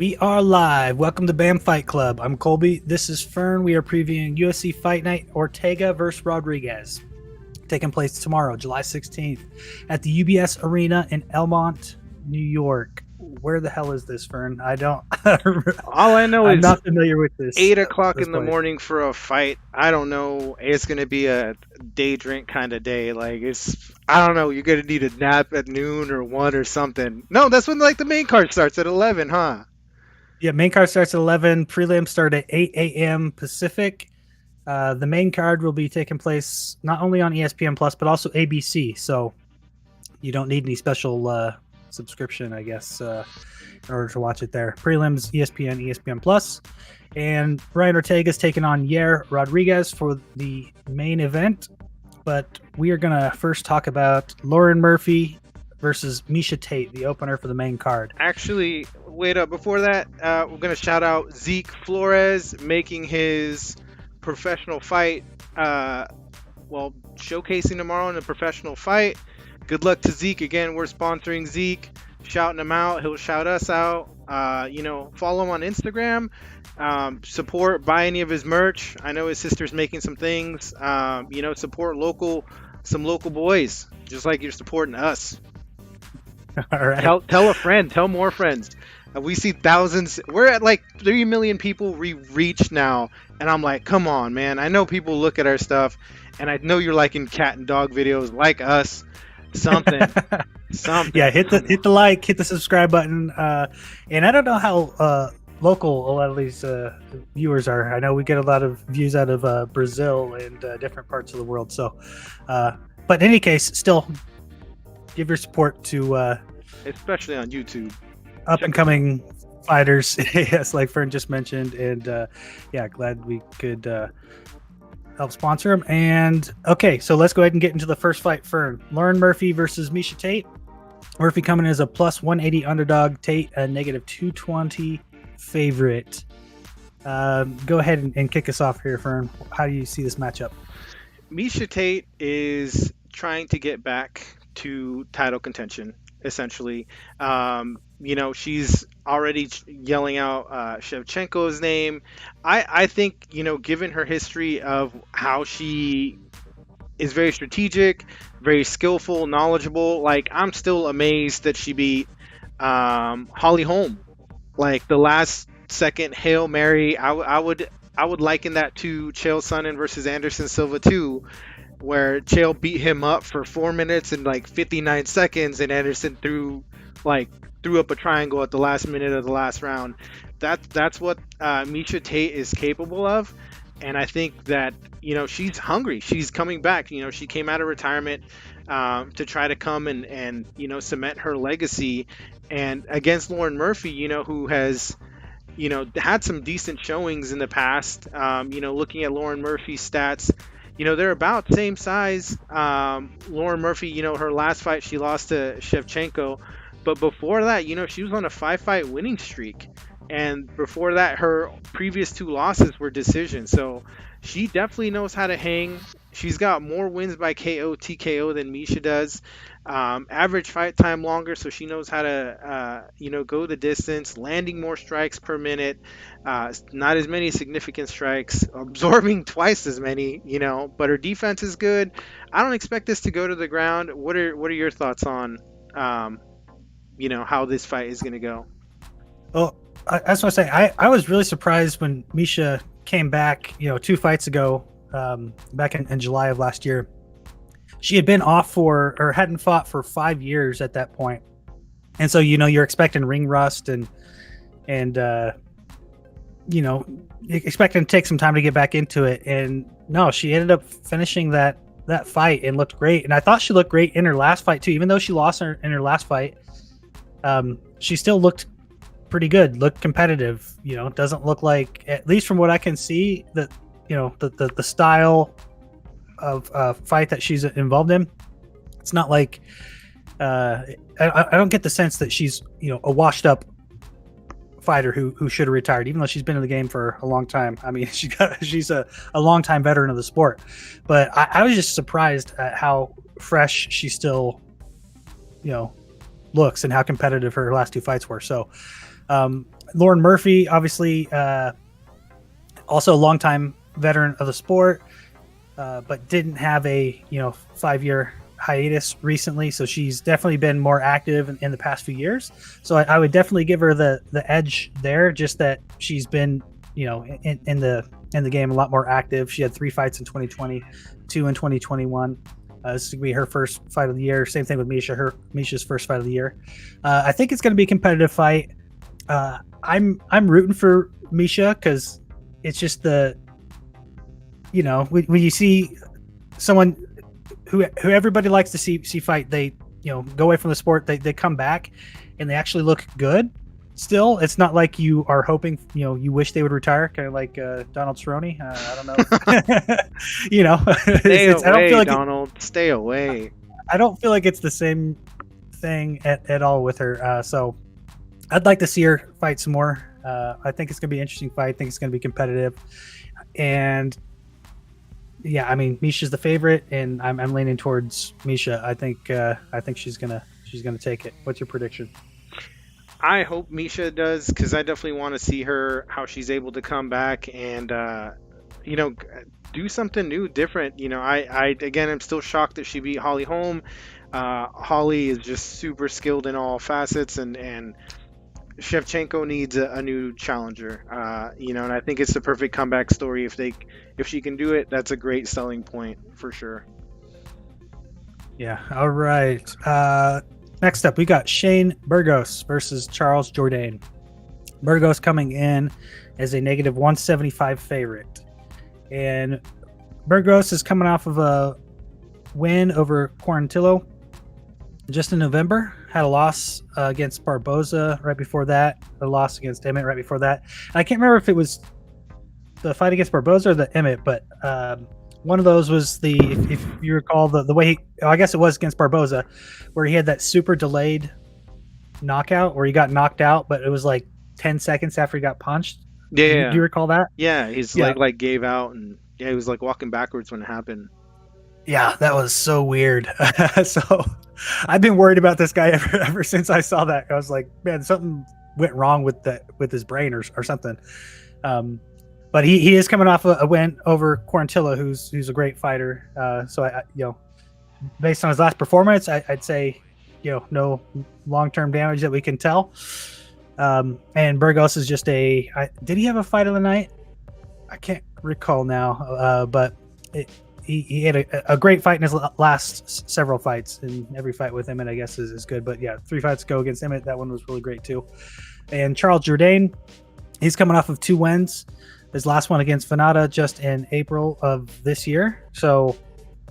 We are live. Welcome to BAM Fight Club. I'm Colby. This is Fern. We are previewing UFC Fight Night Ortega versus Rodriguez, taking place tomorrow, July 16th, at the UBS Arena in Elmont, New York. Where the hell is this, Fern? I don't. All I know I'm is not familiar with this. 8 o'clock This in the place. morning for a fight. I don't know. It's gonna be a day drink kind of day. I don't know. You're gonna need a nap at noon or 1 or something. No, that's when the main card starts at 11, huh? Yeah, main card starts at 11. Prelims start at 8 a.m. Pacific. The main card will be taking place not only on ESPN Plus but also ABC. So you don't need any special subscription, I guess, in order to watch it there. Prelims, ESPN Plus, and Brian Ortega is taking on Yair Rodriguez for the main event. But we are gonna first talk about Lauren Murphy versus Miesha Tate, the opener for the main card. Actually, wait up. Before that, we're gonna shout out Zeke Flores making his professional fight. Showcasing tomorrow in a professional fight. Good luck to Zeke again. We're sponsoring Zeke, shouting him out. He'll shout us out. Follow him on Instagram. Support, buy any of his merch. I know his sister's making some things. Support some local boys, just like you're supporting us. All right. Tell a friend. Tell more friends. We see thousands. We're at like 3 million people reach now, and I'm like, come on, man. I know people look at our stuff, and I know you're liking cat and dog videos like us. Something. Yeah, hit the like, hit the subscribe button, and I don't know how local a lot of these viewers are. I know we get a lot of views out of Brazil and different parts of the world. So, but in any case, still give your support to especially on YouTube, up and coming fighters. Yes, like Fern just mentioned, and glad we could help sponsor him. And okay, so let's go ahead and get into the first fight. Fern, Lauren Murphy versus Miesha Tate. Murphy coming as a plus 180 underdog, Tate a negative 220 favorite. Go ahead and kick us off here, Fern. How do you see this matchup? Miesha Tate is trying to get back to title contention, essentially. She's already yelling out Shevchenko's name. I think, given her history of how she is very strategic, very skillful, knowledgeable, I'm still amazed that she beat Holly Holm. Like the last second Hail Mary, I would liken that to Chael Sonnen versus Anderson Silva too, where Chael beat him up for 4 minutes and 59 seconds, and Anderson threw up a triangle at the last minute of the last round. That's what Miesha Tate is capable of, and I think that she's hungry. She's coming back. She came out of retirement to try to come and cement her legacy, and against Lauren Murphy, who has had some decent showings in the past. Looking at Lauren Murphy's stats, they're about same size. Lauren Murphy, her last fight she lost to Shevchenko, but before that, she was on a 5-fight winning streak, and before that, her previous 2 losses were decisions. So she definitely knows how to hang. She's got more wins by KO, TKO than Miesha does. Average fight time longer, so she knows how to, go the distance, landing more strikes per minute, not as many significant strikes, absorbing twice as many, but her defense is good. I don't expect this to go to the ground. What are your thoughts on, how this fight is going to go? Well, that's what I say. I was really surprised when Miesha came back, 2 fights ago, back in July of last year. She had been off hadn't fought for 5 years at that point. And so, you're expecting ring rust and expecting to take some time to get back into it. And no, she ended up finishing that fight and looked great. And I thought she looked great in her last fight too. Even though she lost in her last fight, she still looked pretty good, looked competitive. It doesn't look like, at least from what I can see, that the style of fight that she's involved in, it's not like I don't get the sense that she's a washed up fighter who should have retired, even though she's been in the game for a long time. I mean, she's a long time veteran of the sport, but I was just surprised at how fresh she still looks and how competitive her last 2 fights were. So Lauren Murphy, obviously, also a longtime veteran of the sport, but didn't have a 5-year hiatus recently, so she's definitely been more active in the past few years. So I would definitely give her the edge there, just that she's been in the game a lot more active. She had 3 fights in 2020, 2 in 2021. This is gonna be her first fight of the year. Same thing with Misha's first fight of the year. I think it's gonna be a competitive fight. I'm rooting for Misha because it's just when you see someone who everybody likes to see fight, they go away from the sport, they come back and they actually look good. Still, it's not like you are hoping, you wish they would retire, kind of like Donald Cerrone. I don't know. Stay away, I don't feel like Donald. Stay away. I don't feel like it's the same thing at all with her. So I'd like to see her fight some more. I think it's going to be an interesting fight. I think it's going to be competitive. And yeah, I mean, Misha's the favorite, and I'm leaning towards Misha. I think she's gonna take it. What's your prediction? I hope Misha does, because I definitely want to see her, how she's able to come back and do something new, different. I'm still shocked that she beat Holly Holm. Holly is just super skilled in all facets, and Shevchenko needs a new challenger. And I think it's the perfect comeback story. If she can do it, that's a great selling point for sure. Yeah. All right. Next up, we got Shane Burgos versus Charles Jourdain. Burgos coming in as a negative 175 favorite, and Burgos is coming off of a win over Quarantillo just in November. Had a loss against Barboza right before that, a loss against Emmett right before that. And I can't remember if it was the fight against Barboza or the Emmett, but one of those was if you recall the way I guess it was against Barboza, where he had that super delayed knockout where he got knocked out, but it was like 10 seconds after he got punched. Yeah. Do you recall that? Yeah, he's like gave out, and he was like walking backwards when it happened. Yeah, that was so weird. So I've been worried about this guy ever since I saw that. I was like, man, something went wrong with his brain or something. But he is coming off a win over Quarantillo, who's a great fighter. So I based on his last performance, I'd say no long-term damage that we can tell. And Burgos is just did he have a fight of the night? I can't recall now, but he had a great fight in his last several fights, and every fight with Emmett, I guess, is good. But yeah, 3 fights ago against Emmett, that one was really great too. And Charles Jourdain, he's coming off of 2 wins. His last one against Venata just in April of this year. So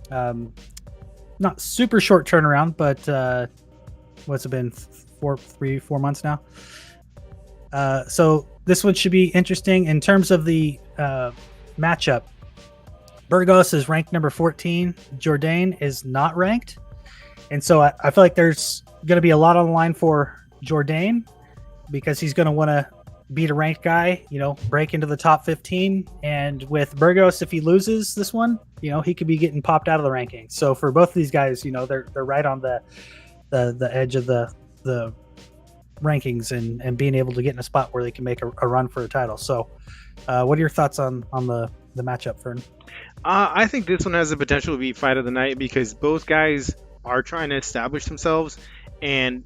not super short turnaround, but what's it been, 4 months now? So this one should be interesting in terms of the matchup. Burgos is ranked number 14. Jourdain is not ranked. And so I feel like there's going to be a lot on the line for Jourdain, because he's going to want to beat a ranked guy, break into the top 15. And with Burgos, if he loses this one, he could be getting popped out of the rankings. So for both of these guys, they're right on the edge of the rankings and being able to get in a spot where they can make a run for a title. So what are your thoughts on the matchup, Fern? I think this one has the potential to be fight of the night, because both guys are trying to establish themselves. And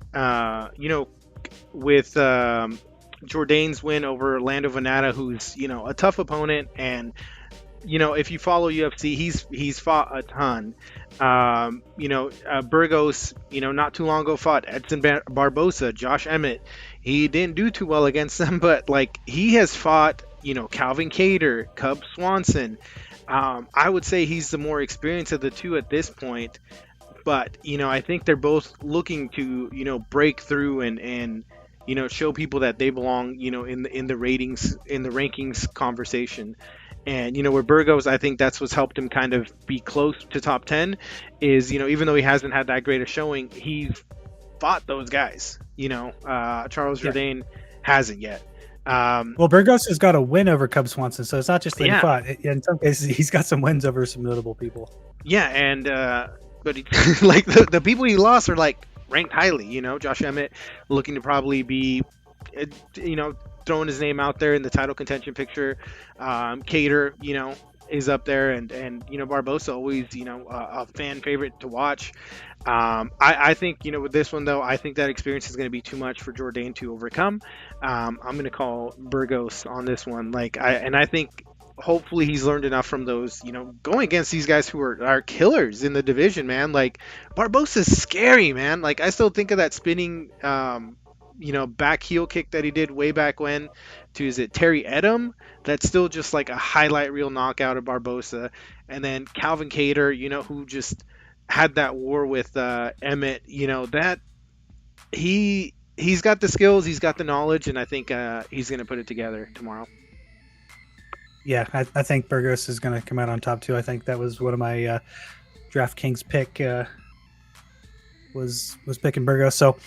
with Jourdain's win over Lando Venata, who's a tough opponent, and if you follow UFC, he's fought a ton. Burgos, not too long ago fought Edson Barboza, Josh Emmett. He didn't do too well against them, but he has fought Calvin Kattar, Cub Swanson. I would say he's the more experienced of the two at this point, but I think they're both looking to break through and show people that they belong in the ratings, in the rankings conversation. And with Burgos, I think that's what's helped him kind of be close to top 10 is even though he hasn't had that great a showing, he's fought those guys. Charles Jourdain hasn't yet. Well, Burgos has got a win over Cub Swanson, so it's not just that he fought. In some cases, he's got some wins over some notable people. Yeah, and but he, the people he lost are ranked highly. Josh Emmett looking to probably be, throwing his name out there in the title contention picture. Cater, is up there, and Barbosa always, a fan favorite to watch. I think, with this one though, I think that experience is going to be too much for Jourdain to overcome. I'm going to call Burgos on this one. I think hopefully he's learned enough from those, going against these guys who are killers in the division, man. Like Barbosa's scary, man. Like I still think of that spinning, back heel kick that he did way back when to, is it Terry Edom? That's still just like a highlight reel knockout of Barbosa. And then Calvin Cater, who just had that war with Emmett, that he's got the skills, he's got the knowledge, and I think he's going to put it together tomorrow. Yeah, I think Burgos is going to come out on top too. I think that was one of my DraftKings pick. Was picking Burgos. So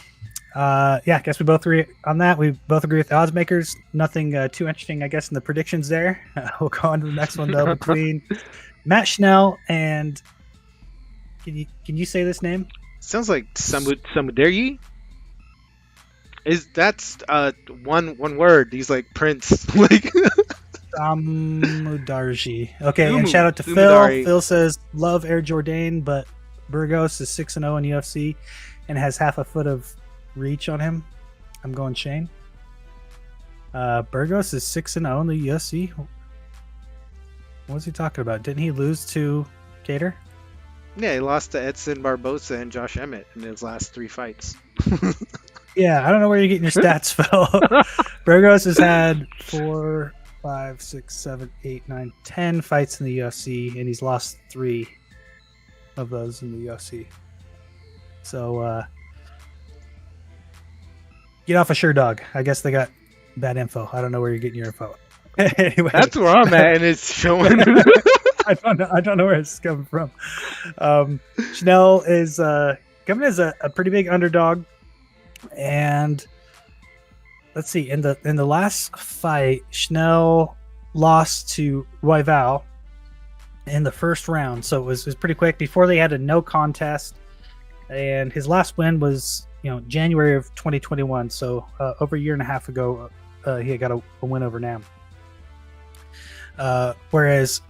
I guess we both agree on that. We both agree with the odds makers. Nothing too interesting, I guess, in the predictions there. We'll go on to the next one though, between Matt Schnell and can you say this name? Sounds like Samuderi. That's one word? He's like Prince. Like Samudarji. Okay, and shout out to Umudari. Phil. Phil says love Air Jourdain, but Burgos is 6-0 in UFC and has half a foot of reach on him. I'm going Shane. Burgos is 6-0 in the UFC. What was he talking about? Didn't he lose to Cater? Yeah, he lost to Edson Barbosa and Josh Emmett in his last 3 fights. Yeah, I don't know where you're getting your stats, Phil. Burgos has had 4, 5, 6, 7, 8, 9, 10 fights in the UFC, and he's lost 3 of those in the UFC. So, get off a sure dog. I guess they got bad info. I don't know where you're getting your info. Anyway, that's where I'm at, and it's showing. I don't know where it's coming from. Schnell is coming as a pretty big underdog, and let's see, in the last fight, Schnell lost to Royval in the first round, so it was pretty quick. Before they had a no contest, and his last win was January of 2021, so over a year and a half ago, he got a win over Nam. Whereas